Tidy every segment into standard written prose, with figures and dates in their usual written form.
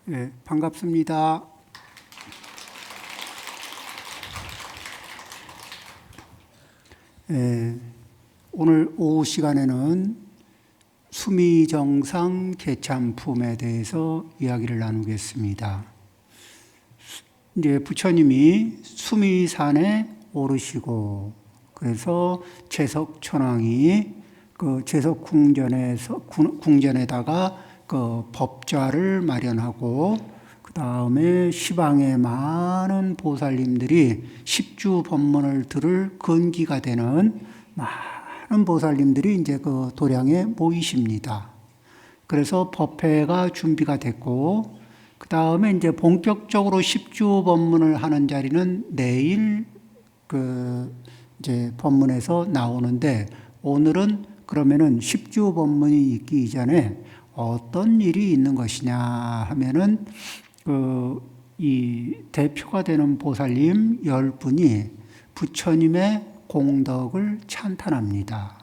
네, 반갑습니다. 오늘 오후 시간에는 수미정상 개참품에 대해서 이야기를 나누겠습니다. 이제 부처님이 수미산에 오르시고, 그래서 제석천왕이 그 제석궁전에다가 그 법좌를 마련하고, 그 다음에 시방의 많은 보살님들이 십주 법문을 들을 근기가 되는 많은 보살님들이 이제 그 도량에 모이십니다. 그래서 법회가 준비가 됐고, 그 다음에 이제 본격적으로 십주 법문을 하는 자리는 내일 이제 법문에서 나오는데, 오늘은 그러면은 십주 법문이 있기 이전에 어떤 일이 있는 것이냐 하면은 이 대표가 되는 보살님 10분이 부처님의 공덕을 찬탄합니다.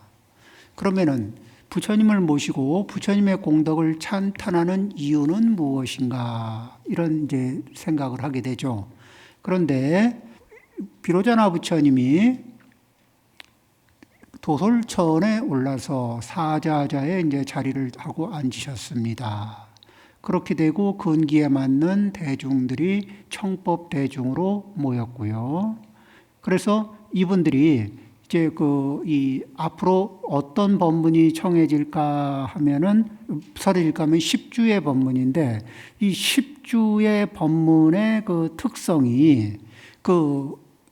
그러면은 부처님을 모시고 부처님의 공덕을 찬탄하는 이유는 무엇인가, 이런 이제 생각을 하게 되죠. 그런데 비로자나 부처님이 도솔천에 올라서 사자자에 이제 자리를 하고 앉으셨습니다. 그렇게 되고 근기에 맞는 대중들이 청법 대중으로 모였고요. 그래서 이분들이 이제 이 앞으로 어떤 법문이 청해질까 하면은, 설해질까 하면 십주의 법문인데, 이 십주의 법문의 그 특성이,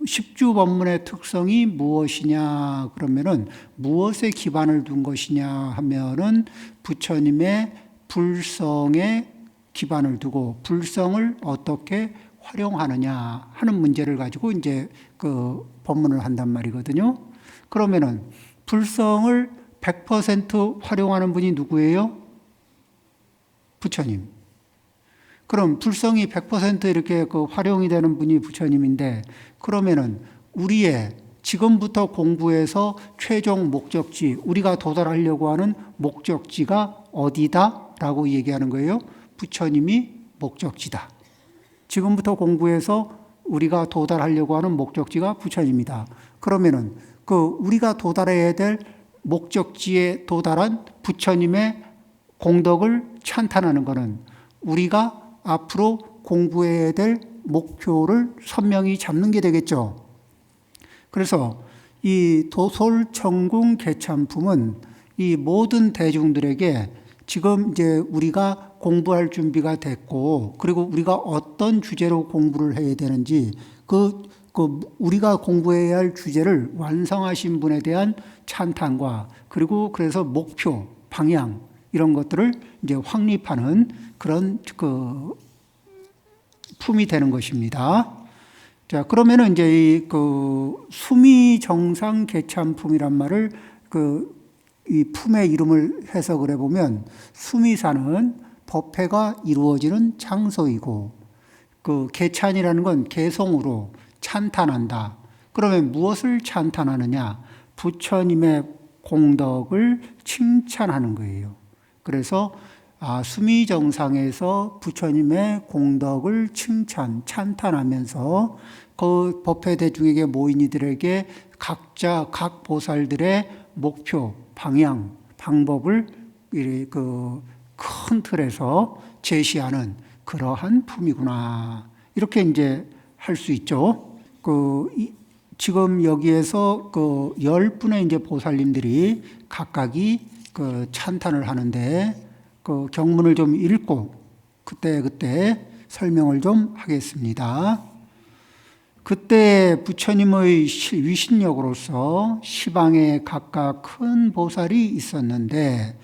십주 법문의 특성이 무엇이냐 그러면은, 무엇에 기반을 둔 것이냐 하면은 부처님의 불성에 기반을 두고 불성을 어떻게 활용하느냐 하는 문제를 가지고 이제 그 법문을 한단 말이거든요. 그러면은 불성을 100% 활용하는 분이 누구예요? 부처님. 그럼 불성이 100% 이렇게 활용이 되는 분이 부처님인데, 그러면은 우리의 지금부터 공부해서 최종 목적지, 우리가 도달하려고 하는 목적지가 어디다? 라고 얘기하는 거예요. 부처님이 목적지다. 지금부터 공부해서 우리가 도달하려고 하는 목적지가 부처님이다. 그러면은 우리가 도달해야 될 목적지에 도달한 부처님의 공덕을 찬탄하는 것은 우리가 앞으로 공부해야 될 목표를 선명히 잡는 게 되겠죠. 그래서 이 도솔천궁 개참품은 이 모든 대중들에게 지금 이제 우리가 공부할 준비가 됐고, 그리고 우리가 어떤 주제로 공부를 해야 되는지, 우리가 공부해야 할 주제를 완성하신 분에 대한 찬탄과, 그리고 그래서 목표, 방향, 이런 것들을 이제 확립하는 그런 품이 되는 것입니다. 자, 그러면은 이제 수미정상 개참품이란 말을 이 품의 이름을 해석을 해보면, 수미산은 법회가 이루어지는 장소이고, 개찬이라는 건 개성으로 찬탄한다. 그러면 무엇을 찬탄하느냐? 부처님의 공덕을 칭찬하는 거예요. 그래서 수미정상에서 부처님의 공덕을 찬탄하면서 그 법회 대중에게 모인 이들에게 각자 각 보살들의 목표, 방향, 방법을 큰 틀에서 제시하는 그러한 품이구나, 이렇게 이제 할 수 있죠. 지금 여기에서 10분의 이제 보살님들이 각각이 찬탄을 하는데, 경문을 좀 읽고 그때 설명을 좀 하겠습니다. 그때 부처님의 위신력으로서 시방에 각각 큰 보살이 있었는데,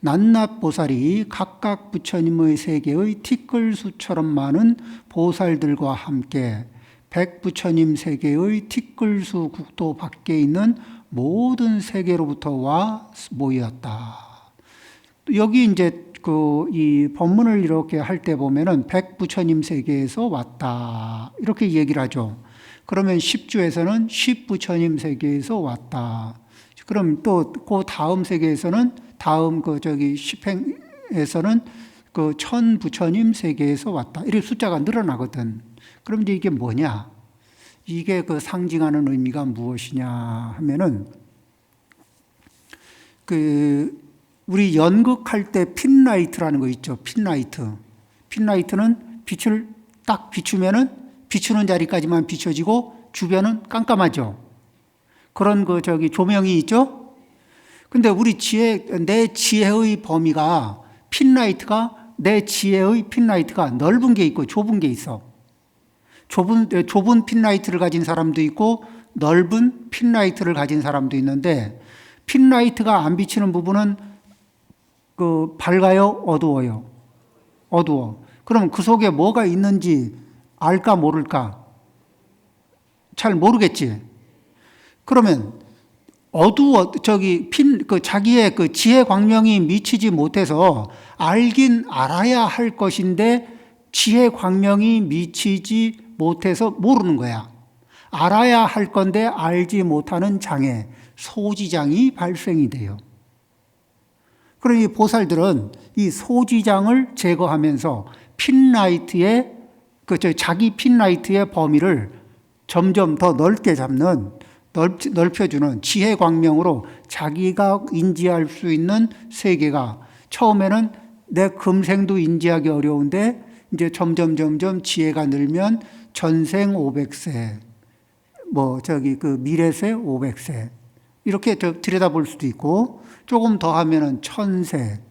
낱낱 보살이 각각 부처님의 세계의 티끌수처럼 많은 보살들과 함께 백부처님 세계의 티끌수 국도 밖에 있는 모든 세계로부터 와 모였다. 여기 이제 이 법문을 이렇게 할 때 보면은 백부처님 세계에서 왔다, 이렇게 얘기를 하죠. 그러면 십주에서는 십부처님 세계에서 왔다. 그럼 또 그 다음 세계에서는 다음 십행에서는 그 천부처님 세계에서 왔다. 이렇게 숫자가 늘어나거든. 그럼 이제 이게 뭐냐? 이게 그 상징하는 의미가 무엇이냐 하면은 그 우리 연극할 때 핀라이트라는 거 있죠. 핀라이트. 핀라이트는 빛을 딱 비추면은 비추는 자리까지만 비춰지고 주변은 깜깜하죠. 그런 그 조명이 있죠. 근데 내 지혜의 범위가 내 지혜의 핀라이트가 넓은 게 있고 좁은 게 있어. 좁은 핀라이트를 가진 사람도 있고 넓은 핀라이트를 가진 사람도 있는데 핀라이트가 안 비치는 부분은 그 밝아요? 어두워요? 어두워. 그럼 그 속에 뭐가 있는지 알까 모를까? 잘 모르겠지. 그러면 자기의 그 지혜 광명이 미치지 못해서 알긴 알아야 할 것인데 지혜 광명이 미치지 못해서 모르는 거야. 알아야 할 건데 알지 못하는 장애, 소지장이 발생이 돼요. 그러니 보살들은 이 소지장을 제거하면서 자기 핀라이트의 범위를 점점 더 넓게 잡는, 넓혀주는 지혜 광명으로 자기가 인지할 수 있는 세계가 처음에는 내 금생도 인지하기 어려운데 이제 점점 지혜가 늘면 전생 500세, 미래세 500세, 이렇게 들여다볼 수도 있고, 조금 더 하면은 1000세,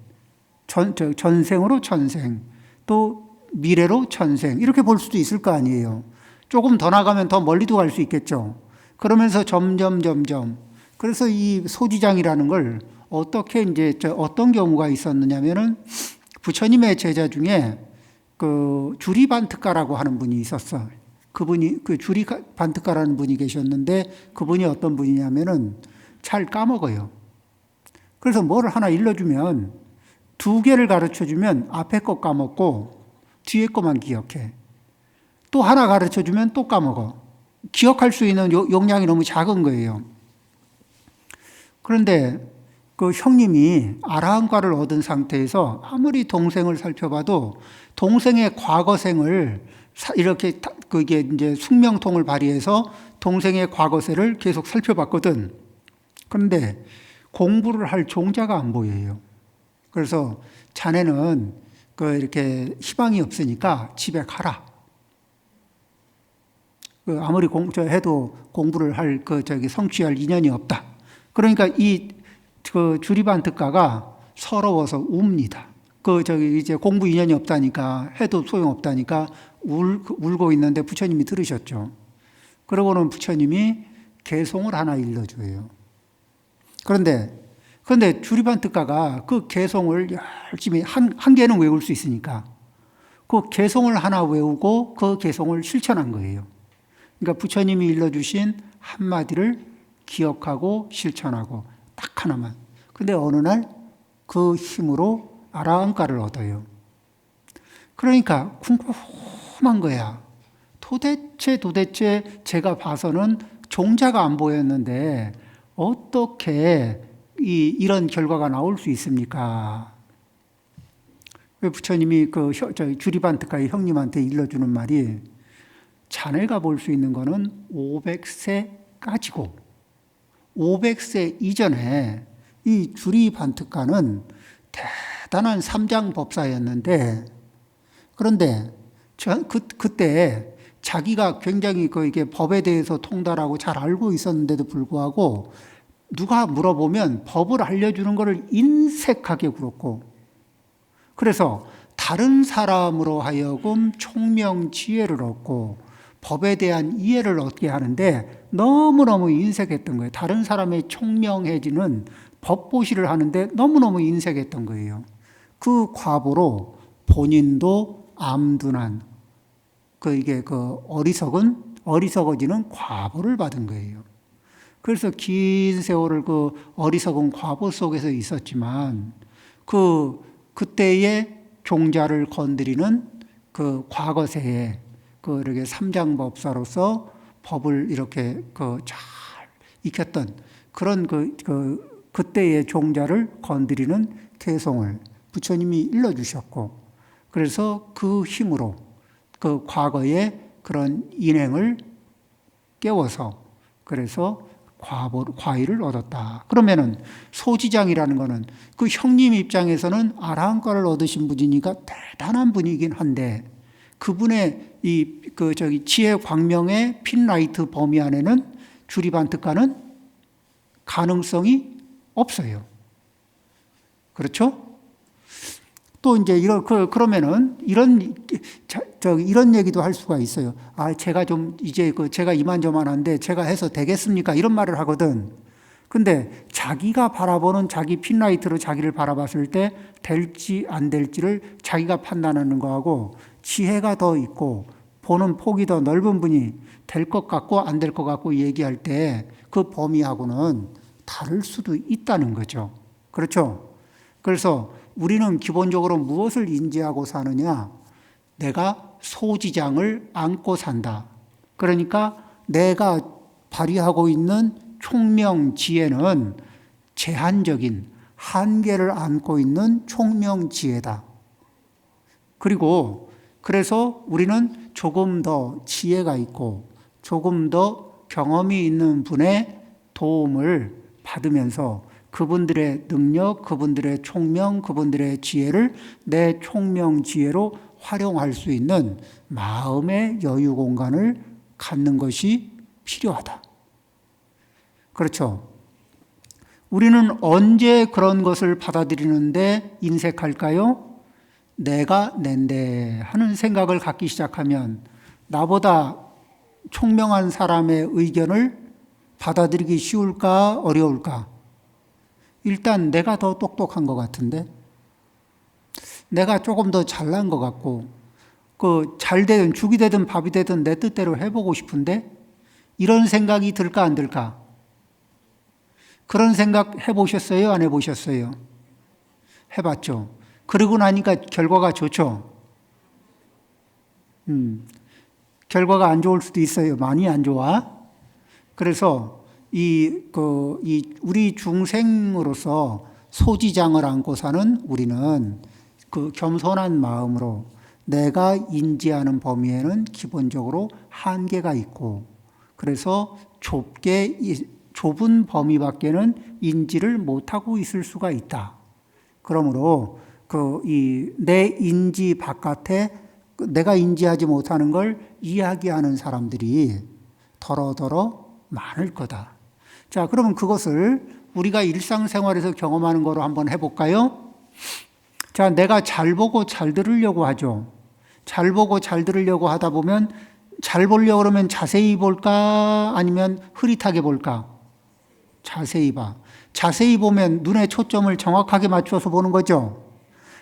전생으로 1000생, 또 미래로 1000생, 이렇게 볼 수도 있을 거 아니에요. 조금 더 나가면 더 멀리도 갈 수 있겠죠. 그러면서 점점. 그래서 이 소지장이라는 걸 어떻게 어떤 경우가 있었느냐면은 부처님의 제자 중에 그 주리반트가라고 하는 분이 있었어. 그분이 주리반트가라는 분이 계셨는데 그분이 어떤 분이냐면은 잘 까먹어요. 그래서 뭐를 하나 일러주면 2개를 가르쳐주면 앞에 거 까먹고 뒤에 거만 기억해. 또 하나 가르쳐주면 또 까먹어. 기억할 수 있는 용량이 너무 작은 거예요. 그런데 그 형님이 아라한과를 얻은 상태에서 아무리 동생을 살펴봐도 동생의 과거생을 이렇게 그게 이제 숙명통을 발휘해서 동생의 과거세를 계속 살펴봤거든. 그런데 공부를 할 종자가 안 보여요. 그래서 자네는 이렇게 희망이 없으니까 집에 가라. 아무리 해도 공부를 성취할 인연이 없다. 그러니까 이 주리반트가가 서러워서 웁니다. 이제 공부 인연이 없다니까, 해도 소용없다니까 울고 있는데 부처님이 들으셨죠. 그러고는 부처님이 개송을 하나 일러줘요. 그런데 주리반트가가 그 개송을 열심히 한 개는 외울 수 있으니까 그 개송을 하나 외우고 그 개송을 실천한 거예요. 그러니까 부처님이 일러주신 한마디를 기억하고 실천하고 딱 하나만. 근데 어느 날 그 힘으로 아라한가를 얻어요. 그러니까 궁금한 거야. 도대체 제가 봐서는 종자가 안 보였는데 어떻게 이런 결과가 나올 수 있습니까? 부처님이 주리반트가의 형님한테 일러주는 말이 자네가 볼 수 있는 거는 500세까지고 500세 이전에 이 주리반트가는 대단한 삼장법사였는데 그런데 그때 자기가 굉장히 이게 법에 대해서 통달하고 잘 알고 있었는데도 불구하고 누가 물어보면 법을 알려주는 것을 인색하게 굴었고 그래서 다른 사람으로 하여금 총명 지혜를 얻고 법에 대한 이해를 얻게 하는데 너무너무 인색했던 거예요. 다른 사람의 총명해지는 법보시를 하는데 너무너무 인색했던 거예요. 그 과보로 본인도 암둔한 어리석어지는 과보를 받은 거예요. 그래서 긴 세월을 어리석은 과보 속에서 있었지만 그때의 종자를 건드리는 과거세에 이렇게 삼장법사로서 법을 이렇게 잘 익혔던 그런 그때의 종자를 건드리는 개송을 부처님이 일러주셨고 그래서 그 힘으로 그 과거의 그런 인행을 깨워서 그래서 과의를 얻었다. 그러면은 소지장이라는 거는 그 형님 입장에서는 아라한과를 얻으신 분이니까 대단한 분이긴 한데 그분의 지혜 광명의 핀라이트 범위 안에는 주리반트과는 가능성이 없어요. 그렇죠? 또 이제 그러면은 이런 얘기도 할 수가 있어요. 제가 좀 이제 제가 이만저만한데 제가 해서 되겠습니까? 이런 말을 하거든. 근데 자기가 바라보는 자기 핀라이트로 자기를 바라봤을 때 될지 안 될지를 자기가 판단하는 거하고 지혜가 더 있고 보는 폭이 더 넓은 분이 될 것 같고 안 될 것 같고 얘기할 때 그 범위하고는 다를 수도 있다는 거죠. 그렇죠? 그래서 우리는 기본적으로 무엇을 인지하고 사느냐? 내가 소지장을 안고 산다. 그러니까 내가 발휘하고 있는 총명지혜는 제한적인 한계를 안고 있는 총명지혜다. 그래서 우리는 조금 더 지혜가 있고 조금 더 경험이 있는 분의 도움을 받으면서 그분들의 능력, 그분들의 총명, 그분들의 지혜를 내 총명 지혜로 활용할 수 있는 마음의 여유 공간을 갖는 것이 필요하다. 그렇죠? 우리는 언제 그런 것을 받아들이는데 인색할까요? 내가 낸데 하는 생각을 갖기 시작하면 나보다 총명한 사람의 의견을 받아들이기 쉬울까 어려울까? 일단 내가 더 똑똑한 것 같은데 내가 조금 더 잘난 것 같고 잘 되든 죽이 되든 밥이 되든 내 뜻대로 해보고 싶은데 이런 생각이 들까 안 들까? 그런 생각 해보셨어요? 안 해보셨어요? 해봤죠. 그러고 나니까 결과가 좋죠. 결과가 안 좋을 수도 있어요. 많이 안 좋아. 그래서 우리 중생으로서 소지장을 안고 사는 우리는 그 겸손한 마음으로 내가 인지하는 범위에는 기본적으로 한계가 있고 그래서 좁은 범위밖에는 인지를 못하고 있을 수가 있다. 그러므로 내 인지 바깥에 내가 인지하지 못하는 걸 이야기하는 사람들이 더러더러 많을 거다. 자, 그러면 그것을 우리가 일상생활에서 경험하는 거로 한번 해볼까요? 자, 내가 잘 보고 잘 들으려고 하죠. 잘 보고 잘 들으려고 하다 보면 잘 보려고 그러면 자세히 볼까? 아니면 흐릿하게 볼까? 자세히 봐. 자세히 보면 눈의 초점을 정확하게 맞춰서 보는 거죠.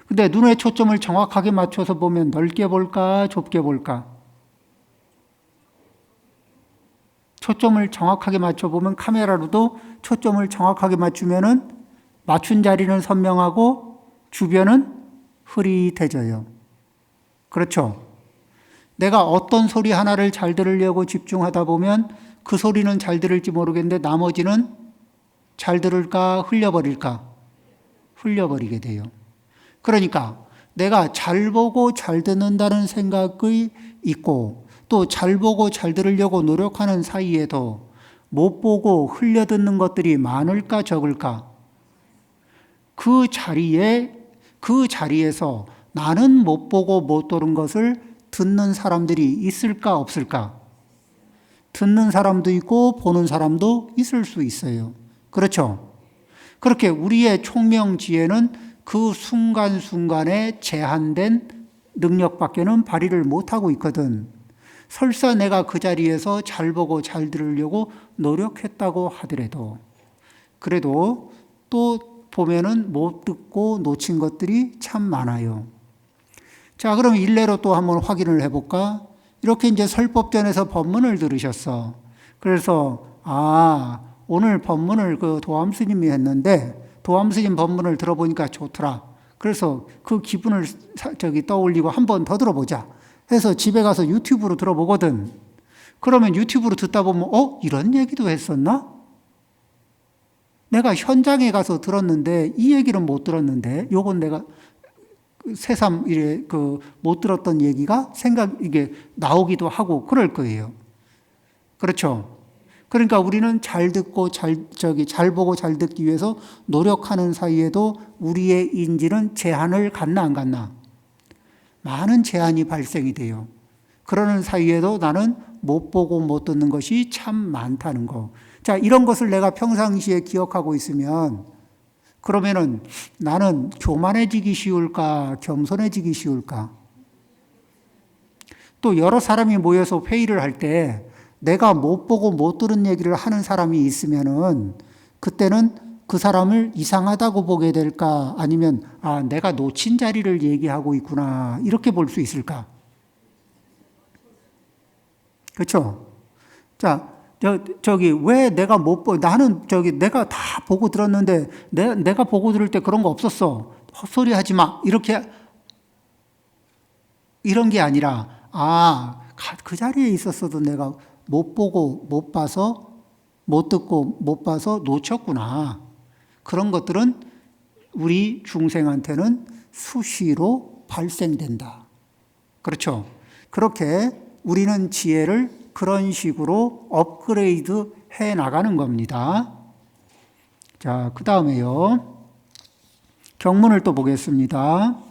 근데 눈의 초점을 정확하게 맞춰서 보면 넓게 볼까? 좁게 볼까? 초점을 정확하게 맞춰보면 카메라로도 초점을 정확하게 맞추면은 맞춘 자리는 선명하고 주변은 흐릿해져요. 그렇죠? 내가 어떤 소리 하나를 잘 들으려고 집중하다 보면 그 소리는 잘 들을지 모르겠는데 나머지는 잘 들을까 흘려버릴까? 흘려버리게 돼요. 그러니까 내가 잘 보고 잘 듣는다는 생각이 있고 또 잘 보고 잘 들으려고 노력하는 사이에도 못 보고 흘려 듣는 것들이 많을까 적을까? 그 자리에서 나는 못 보고 못 들은 것을 듣는 사람들이 있을까 없을까? 듣는 사람도 있고 보는 사람도 있을 수 있어요. 그렇죠? 그렇게 우리의 총명지혜는 그 순간순간에 제한된 능력밖에는 발휘를 못하고 있거든. 설사 내가 그 자리에서 잘 보고 잘 들으려고 노력했다고 하더라도 그래도 또 보면은 못 듣고 놓친 것들이 참 많아요. 자, 그럼 일례로 또 한번 확인을 해볼까? 이렇게 이제 설법전에서 법문을 들으셨어. 그래서 오늘 법문을 그 도암 스님이 했는데 도암 스님 법문을 들어보니까 좋더라. 그래서 그 기분을 떠올리고 한 번 더 들어보자 해서 집에 가서 유튜브로 들어보거든. 그러면 유튜브로 듣다 보면 이런 얘기도 했었나? 내가 현장에 가서 들었는데 이 얘기는 못 들었는데 요건 내가 새삼 이래 못 들었던 얘기가 이게 나오기도 하고 그럴 거예요. 그렇죠? 그러니까 우리는 잘 듣고 잘 보고 잘 듣기 위해서 노력하는 사이에도 우리의 인지는 제한을 갖나 안 갖나? 많은 제한이 발생이 돼요. 그러는 사이에도 나는 못 보고 못 듣는 것이 참 많다는 거. 자, 이런 것을 내가 평상시에 기억하고 있으면 그러면은 나는 교만해지기 쉬울까, 겸손해지기 쉬울까? 또 여러 사람이 모여서 회의를 할 때 내가 못 보고 못 들은 얘기를 하는 사람이 있으면은 그때는 그 사람을 이상하다고 보게 될까? 아니면 내가 놓친 자리를 얘기하고 있구나. 이렇게 볼 수 있을까? 그렇죠? 자, 왜 내가 나는 내가 다 보고 들었는데 내가 보고 들을 때 그런 거 없었어. 헛소리 하지 마. 이런 게 아니라 그 자리에 있었어도 내가 못 보고 못 봐서 못 듣고 못 봐서 놓쳤구나. 그런 것들은 우리 중생한테는 수시로 발생된다. 그렇죠? 그렇게 우리는 지혜를 그런 식으로 업그레이드 해 나가는 겁니다. 자, 그 다음에요. 경문을 또 보겠습니다.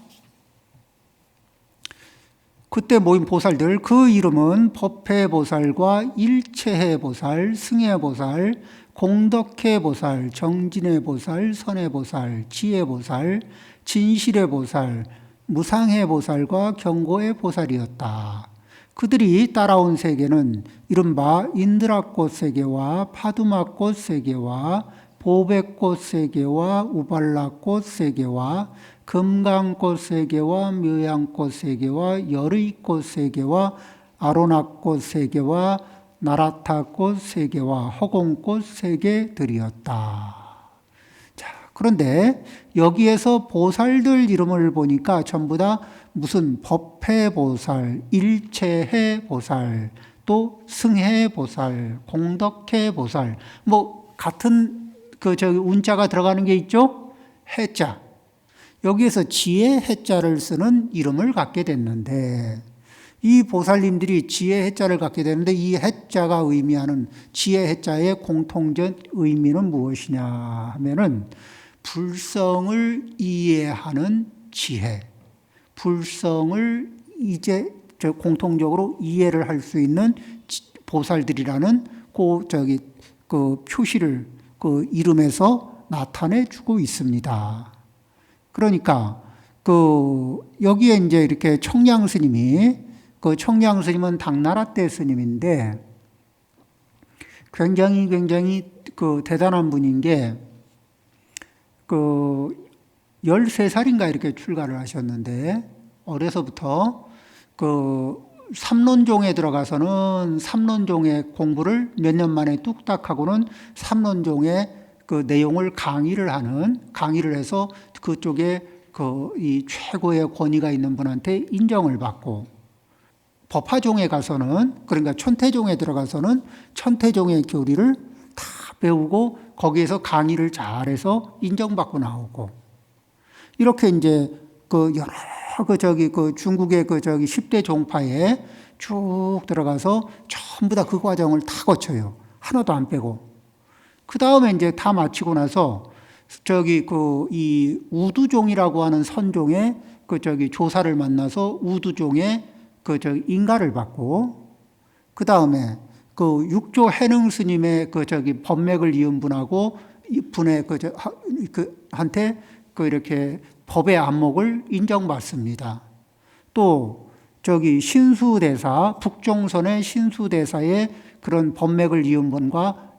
그때 모인 보살들, 그 이름은 법회보살과 일체해보살, 승해보살, 공덕해보살, 정진해보살, 선해보살, 지혜보살, 진실해보살, 무상해보살과 경고해보살이었다. 그들이 따라온 세계는 이른바 인드라꽃 세계와 파두마꽃 세계와 보배꽃 세계와 우발라꽃 세계와 금강꽃 세계와 묘양꽃 세계와 열의꽃 세계와 아로나꽃 세계와 나라타꽃 세계와 허공꽃 세계들이었다. 자, 그런데 여기에서 보살들 이름을 보니까 전부 다 무슨 법회보살, 일체해보살, 또 승해보살, 공덕해보살, 같은 운자가 들어가는 게 있죠? 해자. 여기에서 지혜 해자를 쓰는 이름을 갖게 됐는데, 이 보살님들이 지혜 해자를 갖게 되는데, 이 해자가 의미하는 지혜 해자의 공통적 의미는 무엇이냐 하면은, 불성을 이해하는 지혜. 불성을 공통적으로 이해를 할 수 있는 보살들이라는 표시를 이름에서 나타내 주고 있습니다. 그러니까 여기에 이제 이렇게 청량 스님이 청량 스님은 당나라 때 스님인데 굉장히 대단한 분인 게 13살인가 이렇게 출가를 하셨는데 어려서부터 삼론종에 들어가서는 삼론종의 공부를 몇 년 만에 뚝딱 하고는 삼론종의 내용을 강의를 해서 그쪽에 이 최고의 권위가 있는 분한테 인정을 받고 법화종에 가서는 그러니까 천태종에 들어가서는 천태종의 교리를 다 배우고 거기에서 강의를 잘해서 인정받고 나오고 이렇게 이제 여러 중국의 10대 종파에 쭉 들어가서 전부 다 그 과정을 다 거쳐요. 하나도 안 빼고. 그 다음에 이제 다 마치고 나서 이 우두종이라고 하는 선종의 조사를 만나서 우두종의 인가를 받고 그 다음에 육조 해능 스님의 법맥을 이은 분하고 분의 한테 이렇게 법의 안목을 인정받습니다. 또 신수대사 북종선의 신수대사의 그런 법맥을 이은 분과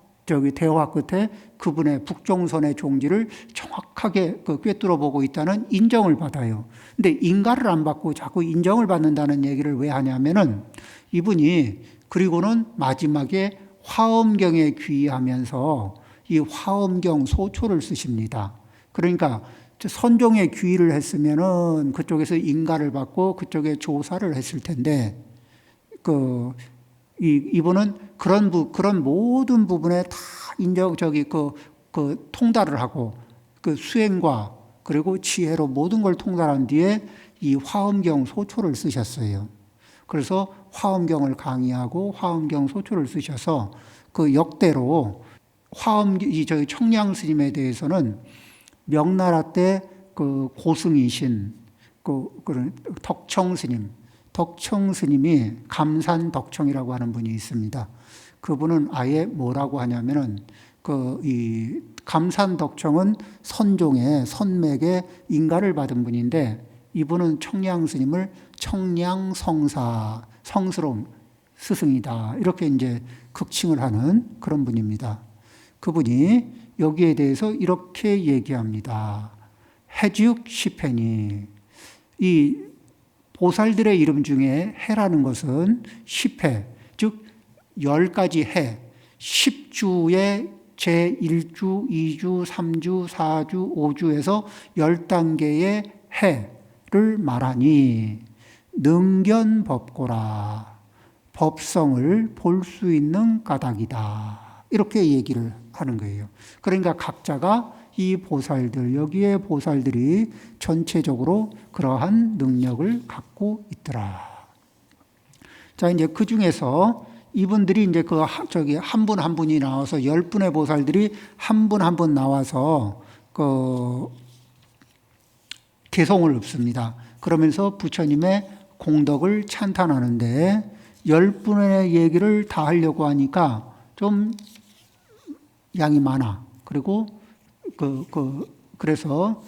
대화 끝에 그분의 북종선의 종지를 정확하게 꿰뚫어 보고 있다는 인정을 받아요. 근데 인가를 안 받고 자꾸 인정을 받는다는 얘기를 왜 하냐면은 이분이 그리고는 마지막에 화엄경에 귀의하면서 이 화엄경 소초를 쓰십니다. 그러니까 선종의 귀의를 했으면은 그쪽에서 인가를 받고 그쪽에 조사를 했을 텐데 이분은 그런 모든 부분에 다 통달을 하고 수행과 그리고 지혜로 모든 걸 통달한 뒤에 이 화엄경 소초를 쓰셨어요. 그래서 화엄경을 강의하고 화엄경 소초를 쓰셔서 그 역대로 저희 청량 스님에 대해서는 명나라 때 그 고승이신 그런 덕청 스님이 감산 덕청이라고 하는 분이 있습니다. 그분은 아예 뭐라고 하냐면은 이 감산 덕청은 선맥의 인가를 받은 분인데 이분은 청량 스님을 청량성사, 성스러운 스승이다. 이렇게 이제 극칭을 하는 그런 분입니다. 그분이 여기에 대해서 이렇게 얘기합니다. 해즉 시패니. 이 보살들의 이름 중에 해라는 것은 10해, 즉 10가지 해, 10주의 제1주, 2주, 3주, 4주, 5주에서 10단계의 해를 말하니 능견법고라. 법성을 볼 수 있는 까닭이다. 이렇게 얘기를 하는 거예요. 그러니까 각자가 이 보살들, 여기에 보살들이 전체적으로 그러한 능력을 갖고 있더라. 자, 이제 그 중에서 이분들이 이제 한 분 한 분이 나와서 10분의 보살들이 한 분 한 분 나와서 개송을 읊습니다. 그러면서 부처님의 공덕을 찬탄하는데 10분의 얘기를 다 하려고 하니까 좀 양이 많아. 그리고 그래서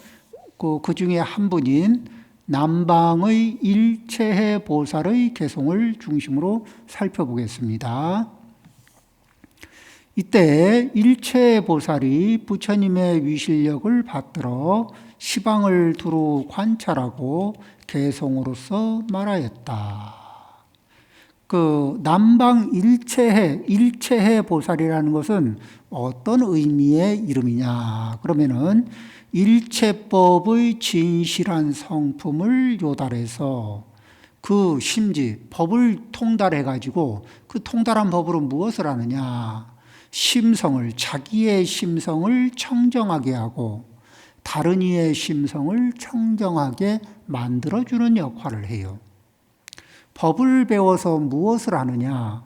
그 중에 한 분인 남방의 일체해 보살의 개송을 중심으로 살펴보겠습니다. 이때 일체해 보살이 부처님의 위실력을 받들어 시방을 두루 관찰하고 개송으로서 말하였다. 남방 일체해 보살이라는 것은 어떤 의미의 이름이냐? 그러면은 일체법의 진실한 성품을 요달해서 그 심지, 법을 통달해가지고 그 통달한 법으로 무엇을 하느냐? 자기의 심성을 청정하게 하고 다른 이의 심성을 청정하게 만들어주는 역할을 해요. 법을 배워서 무엇을 하느냐?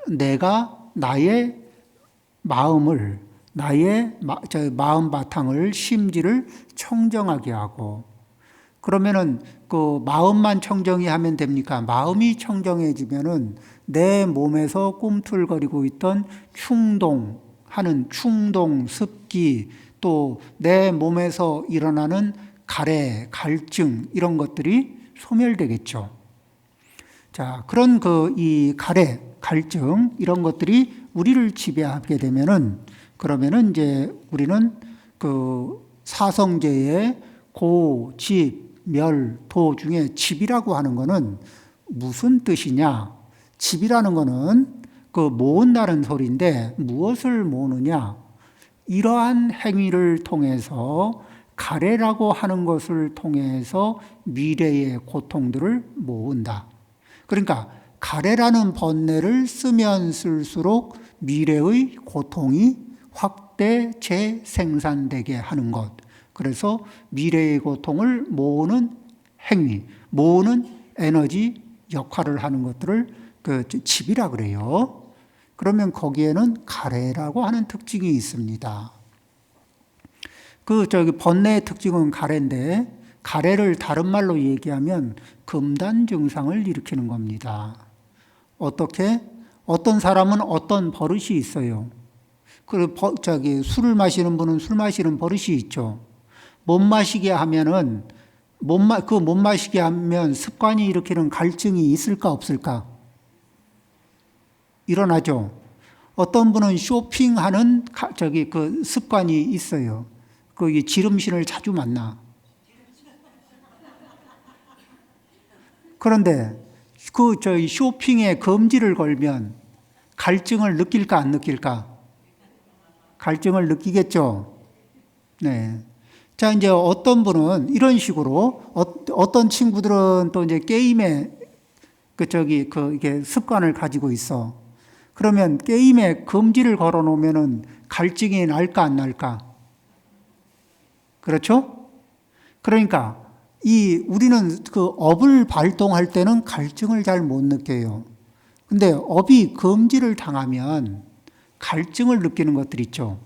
내가 나의 마음을, 나의 마음 바탕을, 심지를 청정하게 하고, 그러면은 그 마음만 청정히 하면 됩니까? 마음이 청정해지면은 내 몸에서 꿈틀거리고 있던 충동, 습기, 또 내 몸에서 일어나는 가래, 갈증, 이런 것들이 소멸되겠죠. 자, 그런 이 가래, 갈증, 이런 것들이 우리를 지배하게 되면은, 그러면은 이제 우리는 사성제의 고, 집, 멸, 도 중에 집이라고 하는 거는 무슨 뜻이냐? 집이라는 거는 모은다는 소리인데 무엇을 모으느냐? 이러한 행위를 통해서 가래라고 하는 것을 통해서 미래의 고통들을 모은다. 그러니까 가래라는 번뇌를 쓰면 쓸수록 미래의 고통이 확대 재생산되게 하는 것. 그래서 미래의 고통을 모으는 행위, 모으는 에너지 역할을 하는 것들을 집이라 그래요. 그러면 거기에는 가래라고 하는 특징이 있습니다. 번뇌의 특징은 가래인데, 가래를 다른 말로 얘기하면 금단 증상을 일으키는 겁니다. 어떻게? 어떤 사람은 어떤 버릇이 있어요. 술을 마시는 분은 술 마시는 버릇이 있죠. 못 마시게 하면은, 못 마시게 하면 습관이 일으키는 갈증이 있을까, 없을까? 일어나죠. 어떤 분은 쇼핑하는 습관이 있어요. 지름신을 자주 만나. 그런데 쇼핑에 금지를 걸면 갈증을 느낄까 안 느낄까? 갈증을 느끼겠죠. 네. 자, 이제 어떤 분은 이런 식으로 어떤 친구들은 또 이제 게임에 이게 습관을 가지고 있어. 그러면 게임에 금지를 걸어 놓으면은 갈증이 날까 안 날까? 그렇죠? 그러니까 우리는 그 업을 발동할 때는 갈증을 잘 못 느껴요. 근데 업이 금지를 당하면 갈증을 느끼는 것들 있죠.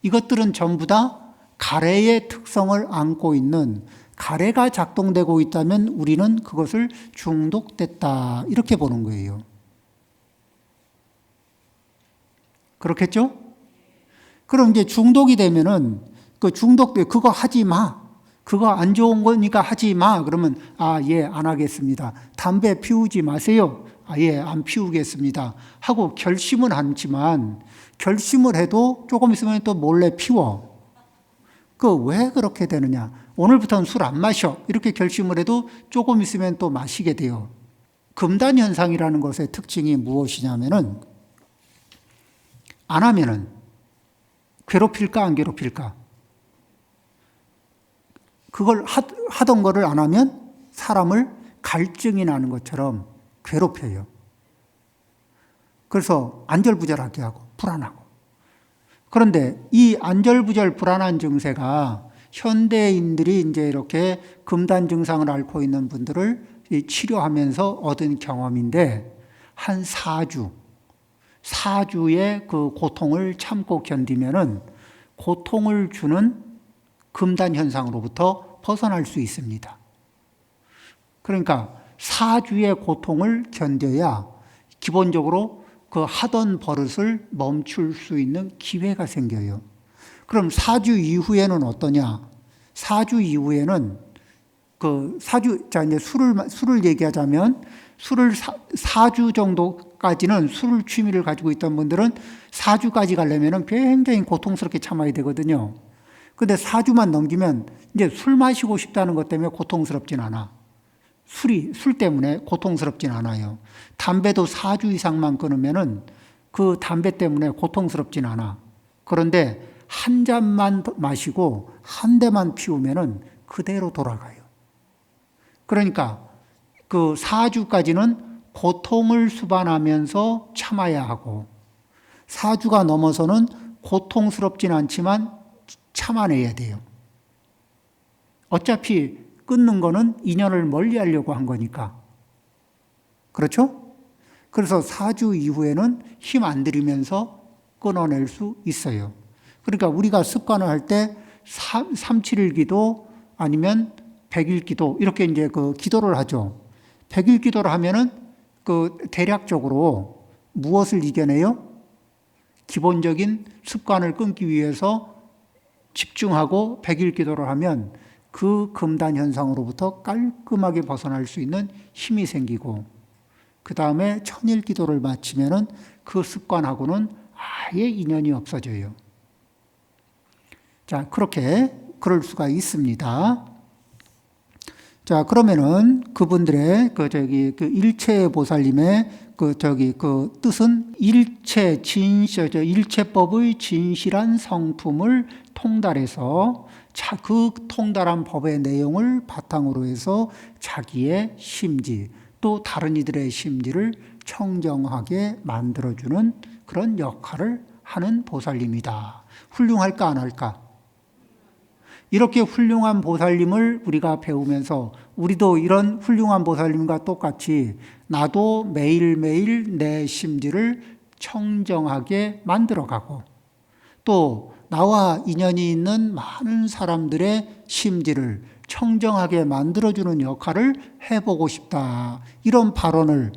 이것들은 전부 다 가래의 특성을 안고 있는, 가래가 작동되고 있다면 우리는 그것을 중독됐다, 이렇게 보는 거예요. 그렇겠죠? 그럼 이제 중독이 되면은 그거 하지 마. 그거 안 좋은 거니까 하지 마. 그러면 예, 안 하겠습니다. 담배 피우지 마세요. 예, 안 피우겠습니다. 하고 결심은 않지만, 결심을 해도 조금 있으면 또 몰래 피워. 왜 그렇게 되느냐? 오늘부터는 술 안 마셔. 이렇게 결심을 해도 조금 있으면 또 마시게 돼요. 금단 현상이라는 것의 특징이 무엇이냐면은, 안 하면은 괴롭힐까 안 괴롭힐까? 그걸 하던 거를 안 하면 사람을 갈증이 나는 것처럼 괴롭혀요. 그래서 안절부절하게 하고 불안하고. 그런데 이 안절부절 불안한 증세가 현대인들이 이제 이렇게 금단 증상을 앓고 있는 분들을 치료하면서 얻은 경험인데, 한 4주의 그 고통을 참고 견디면은 고통을 주는 금단 현상으로부터 벗어날 수 있습니다. 그러니까 4주의 고통을 견뎌야 기본적으로 그 하던 버릇을 멈출 수 있는 기회가 생겨요. 그럼 4주 이후에는 어떠냐? 4주 이후에는 이제 술을 얘기하자면, 술을 4주 정도까지는 술 취미를 가지고 있던 분들은 4주까지 가려면 굉장히 고통스럽게 참아야 되거든요. 근데 4주만 넘기면 이제 술 마시고 싶다는 것 때문에 고통스럽진 않아. 술 때문에 고통스럽진 않아요. 담배도 4주 이상만 끊으면은 그 담배 때문에 고통스럽진 않아. 그런데 한 잔만 마시고 한 대만 피우면은 그대로 돌아가요. 그러니까 그 4주까지는 고통을 수반하면서 참아야 하고, 4주가 넘어서는 고통스럽진 않지만 참아내야 돼요. 어차피 끊는 거는 인연을 멀리 하려고 한 거니까. 그렇죠? 그래서 4주 이후에는 힘 안 들이면서 끊어낼 수 있어요. 그러니까 우리가 습관을 할 때 3-7일 기도 아니면 100일 기도, 이렇게 이제 그 기도를 하죠. 100일 기도를 하면은 대략적으로 무엇을 이겨내요? 기본적인 습관을 끊기 위해서 집중하고 100일 기도를 하면 그 금단 현상으로부터 깔끔하게 벗어날 수 있는 힘이 생기고, 그 다음에 1000일 기도를 마치면은 그 습관하고는 아예 인연이 없어져요. 자, 그럴 수가 있습니다. 자, 그러면은 그분들의 일체 보살님의 뜻은 일체법의 진실한 성품을 통달해서 그 통달한 법의 내용을 바탕으로 해서 자기의 심지, 또 다른 이들의 심지를 청정하게 만들어주는 그런 역할을 하는 보살님이다. 훌륭할까 안 할까? 이렇게 훌륭한 보살님을 우리가 배우면서 우리도 이런 훌륭한 보살님과 똑같이 나도 매일매일 내 심지를 청정하게 만들어가고, 또 나와 인연이 있는 많은 사람들의 심지를 청정하게 만들어주는 역할을 해보고 싶다. 이런 발언을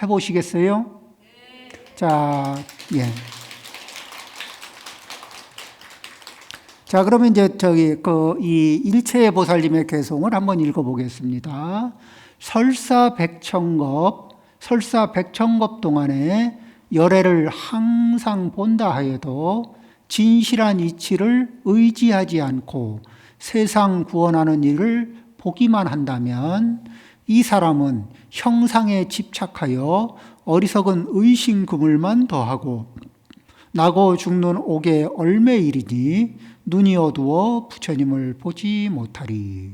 해보시겠어요? 자, 예. 자, 그러면 이제 이 일체의 보살님의 개송을 한번 읽어보겠습니다. 설사백천겁 동안에 열애를 항상 본다 하여도 진실한 이치를 의지하지 않고 세상 구원하는 일을 보기만 한다면 이 사람은 형상에 집착하여 어리석은 의심 그물만 더하고 나고 죽는 옥에 얼매이리니 눈이 어두워 부처님을 보지 못하리.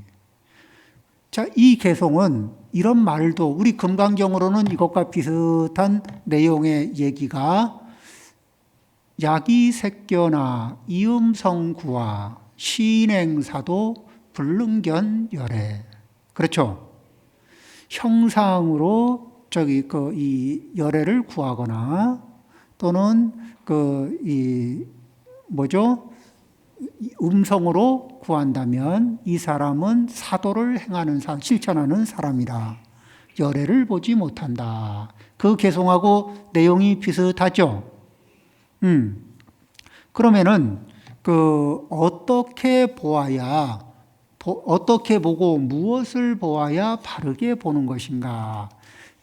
자, 이 개송은 이런 말도, 우리 금강경으로는 이것과 비슷한 내용의 얘기가 야기색견아 이음성구와 시인행사도 불능견 열애. 그렇죠? 형상으로 이 열애를 구하거나 또는 음성으로 구한다면 이 사람은 사도를 행하는 실천하는 사람이라 열애를 보지 못한다. 그 개송하고 내용이 비슷하죠. 그러면은 어떻게 보아야 어떻게 보고 무엇을 보아야 바르게 보는 것인가?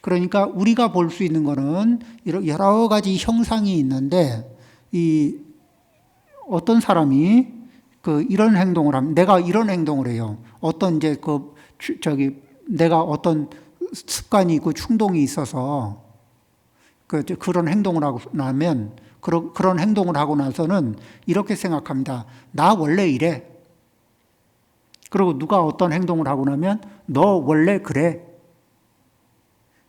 그러니까 우리가 볼 수 있는 거는 여러 가지 형상이 있는데 어떤 사람이 이런 행동을 하면 내가 이런 행동을 해요. 내가 어떤 습관이 있고 충동이 있어서 그런 행동을 하고 나면 그런 행동을 하고 나서는 이렇게 생각합니다. 나 원래 이래. 그리고 누가 어떤 행동을 하고 나면 너 원래 그래.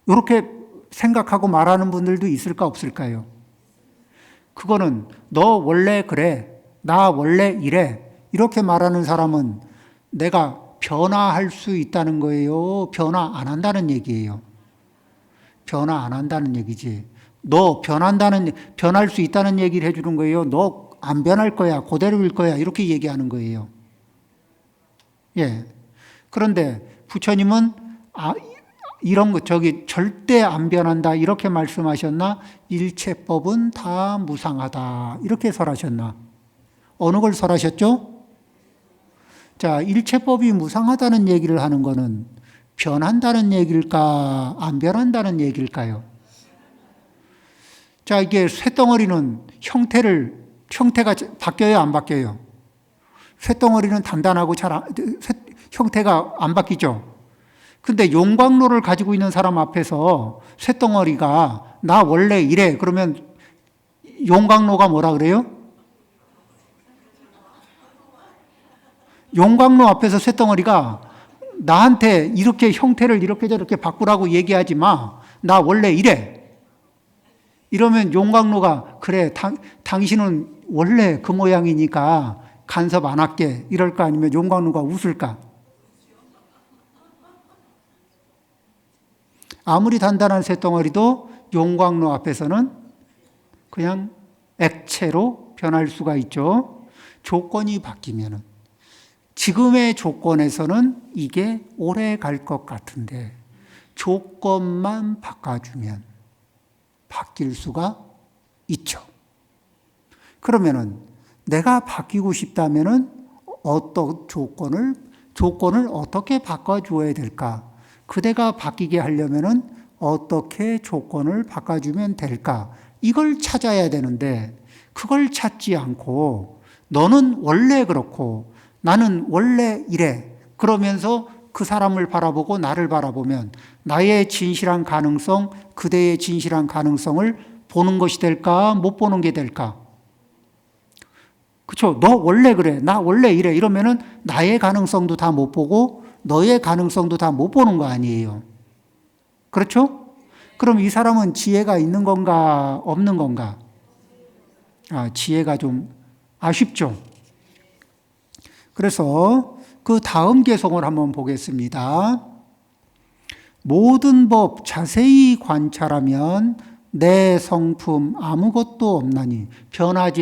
이렇게 생각하고 말하는 분들도 있을까 없을까요? 그거는 너 원래 그래. 나 원래 이래. 이렇게 말하는 사람은 내가 변화할 수 있다는 거예요? 변화 안 한다는 얘기예요? 변화 안 한다는 얘기지. 너 변할 수 있다는 얘기를 해주는 거예요? 너 안 변할 거야. 그대로일 거야. 이렇게 얘기하는 거예요. 예. 그런데 부처님은 이런 거 절대 안 변한다 이렇게 말씀하셨나? 일체법은 다 무상하다 이렇게 설하셨나? 어느 걸 설하셨죠? 자, 일체법이 무상하다는 얘기를 하는 거는 변한다는 얘기일까? 안 변한다는 얘기일까요? 자, 이게 쇳덩어리는 형태가 바뀌어요, 안 바뀌어요? 쇳덩어리는 단단하고 형태가 안 바뀌죠? 근데 용광로를 가지고 있는 사람 앞에서 쇳덩어리가 나 원래 이래. 그러면 용광로가 뭐라 그래요? 용광로 앞에서 쇳덩어리가 나한테 이렇게 형태를 이렇게 저렇게 바꾸라고 얘기하지 마. 나 원래 이래. 이러면 용광로가 그래 당신은 원래 그 모양이니까 간섭 안 할게 이럴까? 아니면 용광로가 웃을까? 아무리 단단한 쇳덩어리도 용광로 앞에서는 그냥 액체로 변할 수가 있죠. 조건이 바뀌면은. 지금의 조건에서는 이게 오래 갈 것 같은데 조건만 바꿔주면 바뀔 수가 있죠. 그러면은 내가 바뀌고 싶다면은 어떤 조건을 어떻게 바꿔줘야 될까? 그대가 바뀌게 하려면은 어떻게 조건을 바꿔주면 될까? 이걸 찾아야 되는데 그걸 찾지 않고 너는 원래 그렇고 나는 원래 이래. 그러면서 그 사람을 바라보고 나를 바라보면 나의 진실한 가능성, 그대의 진실한 가능성을 보는 것이 될까? 못 보는 게 될까? 그렇죠? 너 원래 그래. 나 원래 이래. 이러면은 나의 가능성도 다 못 보고 너의 가능성도 다 못 보는 거 아니에요. 그렇죠? 그럼 이 사람은 지혜가 있는 건가, 없는 건가? 지혜가 좀 아쉽죠. 그래서 그 다음 개송을 한번 보겠습니다. 모든 법 자세히 관찰하면 내 성품 아무것도 없나니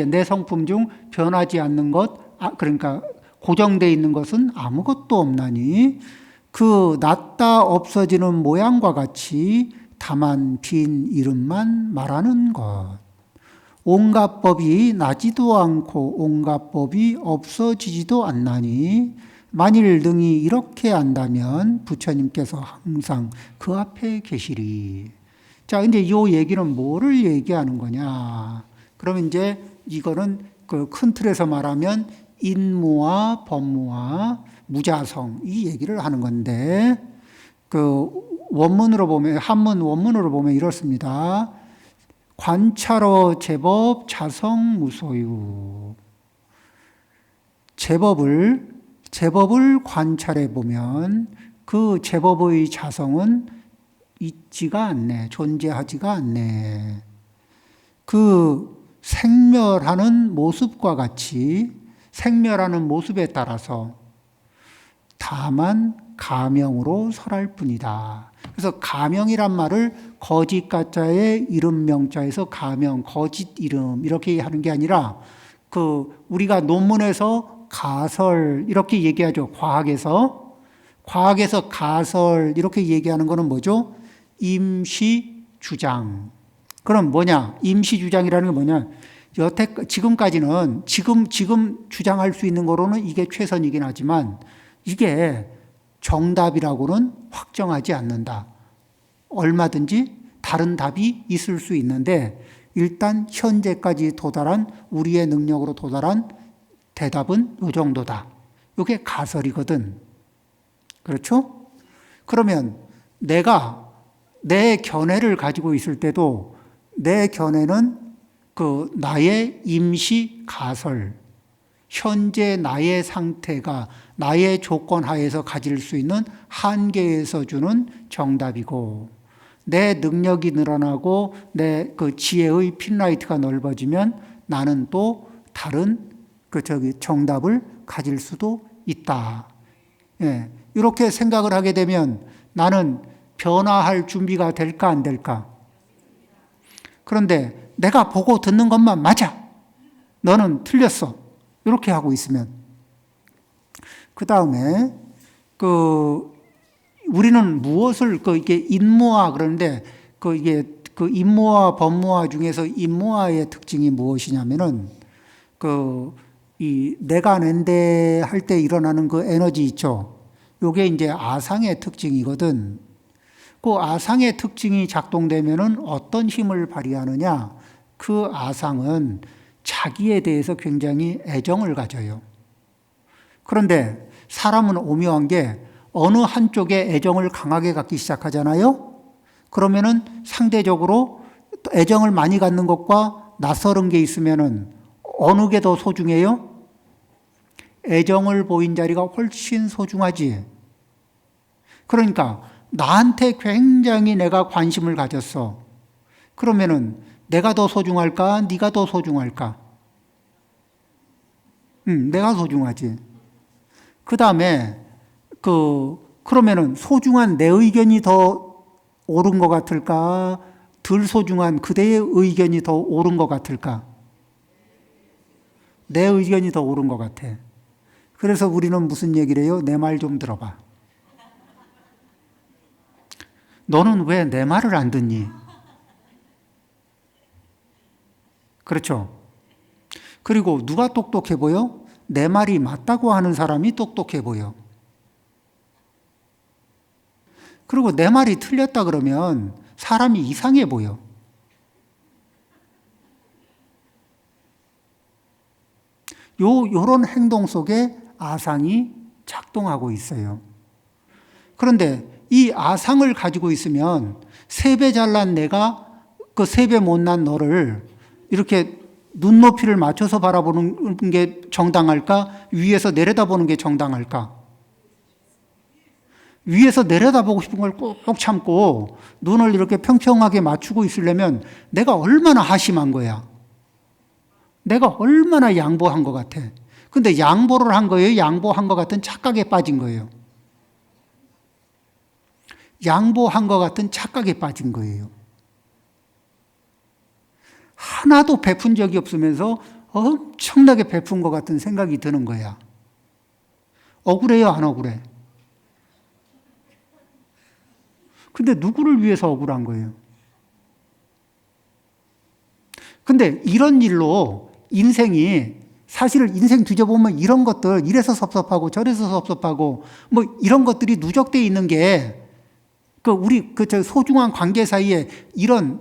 내 성품 중 변하지 않는 것, 그러니까 고정되어 있는 것은 아무것도 없나니 그 났다 없어지는 모양과 같이 다만 빈 이름만 말하는 것. 온갖 법이 나지도 않고 온갖 법이 없어지지도 않나니 만일 능히 이렇게 안다면 부처님께서 항상 그 앞에 계시리. 자, 이제 이 얘기는 뭐를 얘기하는 거냐? 그러면 이제 이거는 그 큰 틀에서 말하면 인무와 법무와 무자성 이 얘기를 하는 건데 그 원문으로 보면 한문 원문으로 보면 이렇습니다. 관찰어 제법 자성 무소유. 제법을 관찰해 보면 그 제법의 자성은 있지가 않네. 존재하지가 않네. 그 생멸하는 모습과 같이 생멸하는 모습에 따라서 다만 가명으로 설할 뿐이다. 그래서 가명이란 말을 거짓 가짜의 이름 명자에서 가명, 거짓 이름 이렇게 하는 게 아니라 우리가 논문에서 가설 이렇게 얘기하죠. 과학에서 가설 이렇게 얘기하는 거는 뭐죠? 임시 주장. 그럼 뭐냐? 임시 주장이라는 게 뭐냐? 지금까지는 지금 주장할 수 있는 거로는 이게 최선이긴 하지만 이게 정답이라고는 확정하지 않는다. 얼마든지 다른 답이 있을 수 있는데 일단 현재까지 우리의 능력으로 도달한 대답은 이 정도다. 이게 가설이거든. 그렇죠? 그러면 내가 내 견해를 가지고 있을 때도 내 견해는 나의 임시 가설, 현재 나의 상태가 나의 조건 하에서 가질 수 있는 한계에서 주는 정답이고, 내 능력이 늘어나고 내 지혜의 핀라이트가 넓어지면 나는 또 다른 정답을 가질 수도 있다. 예, 이렇게 생각을 하게 되면 나는 변화할 준비가 될까 안 될까? 그런데 내가 보고 듣는 것만 맞아. 너는 틀렸어. 이렇게 하고 있으면. 그 다음에, 우리는 무엇을, 이게 인무화 그러는데, 이게 인무화, 법무화 중에서 인무화의 특징이 무엇이냐면은, 내가 낸데 할 때 일어나는 에너지 있죠. 요게 이제 아상의 특징이거든. 아상의 특징이 작동되면은 어떤 힘을 발휘하느냐? 그 아상은 자기에 대해서 굉장히 애정을 가져요. 그런데 사람은 오묘한 게 어느 한쪽에 애정을 강하게 갖기 시작하잖아요? 그러면은 상대적으로 애정을 많이 갖는 것과 낯설은 게 있으면은 어느 게 더 소중해요? 애정을 보인 자리가 훨씬 소중하지. 그러니까 나한테 굉장히 내가 관심을 가졌어. 그러면은 내가 더 소중할까? 네가 더 소중할까? 내가 소중하지. 그 다음에 그러면은 소중한 내 의견이 더 옳은 것 같을까? 덜 소중한 그대의 의견이 더 옳은 것 같을까? 내 의견이 더 옳은 것 같아. 그래서 우리는 무슨 얘기를 해요? 내 말 좀 들어봐. 너는 왜 내 말을 안 듣니? 그렇죠? 그리고 누가 똑똑해 보여? 내 말이 맞다고 하는 사람이 똑똑해 보여. 그리고 내 말이 틀렸다 그러면 사람이 이상해 보여. 요런 행동 속에 아상이 작동하고 있어요. 그런데 이 아상을 가지고 있으면 3배 잘난 내가 3배 못난 너를 이렇게 눈높이를 맞춰서 바라보는 게 정당할까? 위에서 내려다보는 게 정당할까? 위에서 내려다보고 싶은 걸 꼭 참고 눈을 이렇게 평평하게 맞추고 있으려면 내가 얼마나 하심한 거야. 내가 얼마나 양보한 것 같아. 근데 양보를 한 거예요? 양보한 것 같은 착각에 빠진 거예요. 양보한 것 같은 착각에 빠진 거예요. 하나도 베푼 적이 없으면서 엄청나게 베푼 것 같은 생각이 드는 거야. 억울해요, 안 억울해? 근데 누구를 위해서 억울한 거예요? 근데 이런 일로 사실 인생 뒤져보면 이런 것들, 이래서 섭섭하고 저래서 섭섭하고 이런 것들이 누적되어 있는 게 우리 소중한 관계 사이에 이런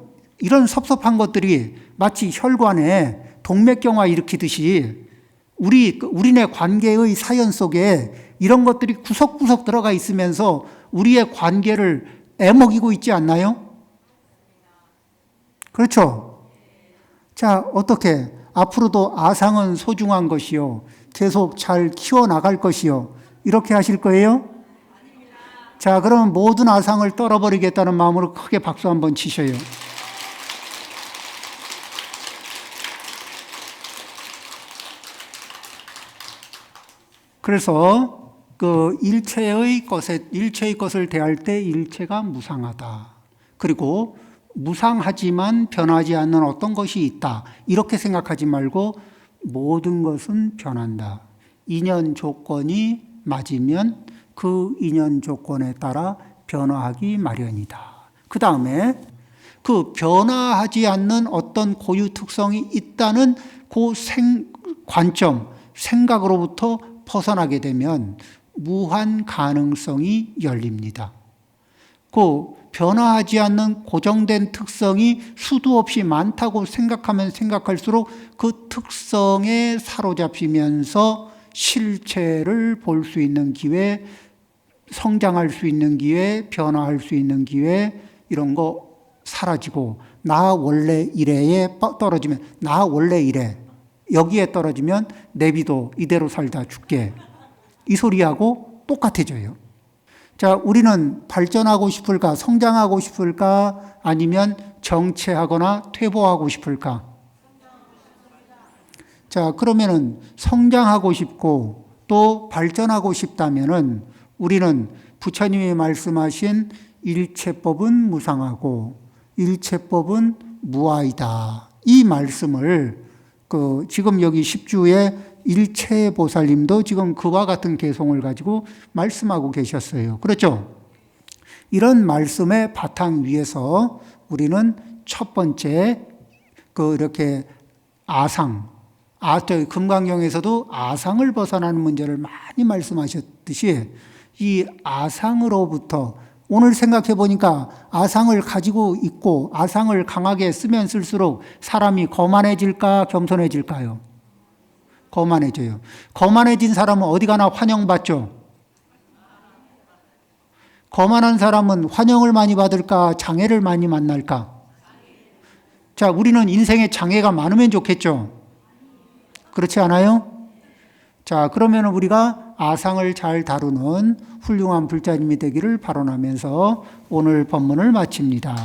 섭섭한 것들이 마치 혈관에 동맥경화 일으키듯이 우리네 관계의 사연 속에 이런 것들이 구석구석 들어가 있으면서 우리의 관계를 애먹이고 있지 않나요? 그렇죠? 자, 어떻게? 앞으로도 아상은 소중한 것이요. 계속 잘 키워나갈 것이요. 이렇게 하실 거예요? 자, 그러면 모든 아상을 떨어버리겠다는 마음으로 크게 박수 한번 치셔요. 그래서 그 일체의 것을 대할 때 일체가 무상하다. 그리고 무상하지만 변하지 않는 어떤 것이 있다. 이렇게 생각하지 말고 모든 것은 변한다. 인연 조건이 맞으면 그 인연 조건에 따라 변화하기 마련이다. 그 다음에 그 변화하지 않는 어떤 고유 특성이 있다는 그 관점, 생각으로부터 벗어나게 되면 무한 가능성이 열립니다. 그 변화하지 않는 고정된 특성이 수도 없이 많다고 생각하면 생각할수록 그 특성에 사로잡히면서 실체를 볼 수 있는 기회, 성장할 수 있는 기회, 변화할 수 있는 기회, 이런 거 사라지고, 나 원래 이래에 떨어지면 나 원래 이래, 여기에 떨어지면 내비도 이대로 살다 죽게, 이 소리하고 똑같아져요. 자, 우리는 발전하고 싶을까, 성장하고 싶을까, 아니면 정체하거나 퇴보하고 싶을까? 자, 그러면은 성장하고 싶고 또 발전하고 싶다면은 우리는 부처님이 말씀하신 일체법은 무상하고 일체법은 무아이다. 이 말씀을 지금 여기 10주에 일체보살님도 지금 그와 같은 개성을 가지고 말씀하고 계셨어요. 그렇죠? 이런 말씀의 바탕 위에서 우리는 첫 번째 이렇게 금강경에서도 아상을 벗어나는 문제를 많이 말씀하셨듯이 이 아상으로부터 오늘 생각해 보니까 아상을 가지고 있고 아상을 강하게 쓰면 쓸수록 사람이 거만해질까 겸손해질까요? 거만해져요. 거만해진 사람은 어디 가나 환영받죠? 거만한 사람은 환영을 많이 받을까 장애를 많이 만날까? 자, 우리는 인생에 장애가 많으면 좋겠죠? 그렇지 않아요? 자, 그러면 우리가 아상을 잘 다루는 훌륭한 불자님이 되기를 발언하면서 오늘 법문을 마칩니다.